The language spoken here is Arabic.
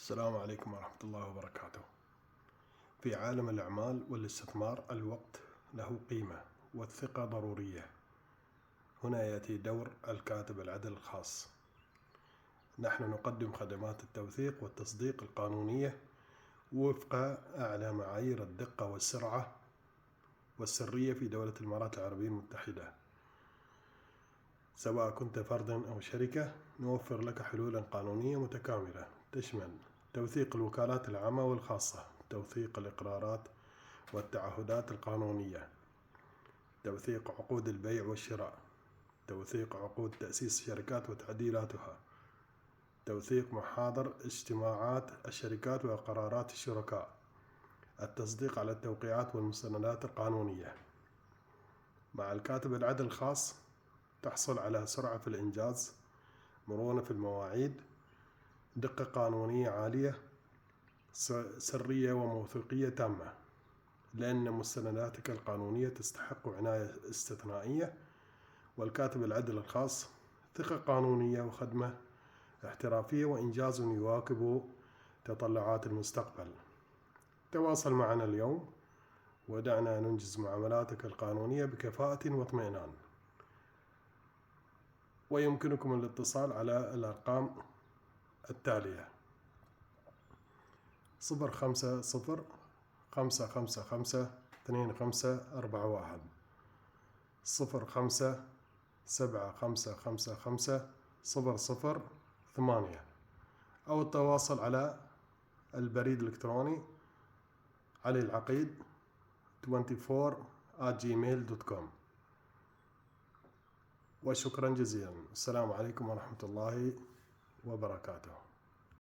السلام عليكم ورحمة الله وبركاته. في عالم الأعمال والاستثمار الوقت له قيمة والثقة ضرورية. هنا يأتي دور الكاتب العدل الخاص. نحن نقدم خدمات التوثيق والتصديق القانونية وفق أعلى معايير الدقة والسرعة والسرية في دولة الإمارات العربية المتحدة. سواء كنت فردا أو شركة، نوفر لك حلولا قانونية متكاملة تشمل توثيق الوكالات العامة والخاصة، توثيق الإقرارات والتعهدات القانونية، توثيق عقود البيع والشراء، توثيق عقود تأسيس الشركات وتعديلاتها، توثيق محاضر اجتماعات الشركات وقرارات الشركاء، التصديق على التوقيعات والمستندات القانونية. مع الكاتب العدل الخاص تحصل على سرعة في الإنجاز، مرونة في المواعيد، دقة قانونية عالية، سرية وموثوقية تامة، لأن مستنداتك القانونية تستحق عناية استثنائية. والكاتب العدل الخاص ثقة قانونية وخدمة احترافية وإنجاز يواكب تطلعات المستقبل. تواصل معنا اليوم ودعنا ننجز معاملاتك القانونية بكفاءة واطمئنان. ويمكنكم الاتصال على الأرقام التالية: 050-555-2541، 05-7555-008، أو التواصل على البريد الإلكتروني alielعقيد24@gmail.com. وشكرا جزيلا. السلام عليكم ورحمة الله وبركاته.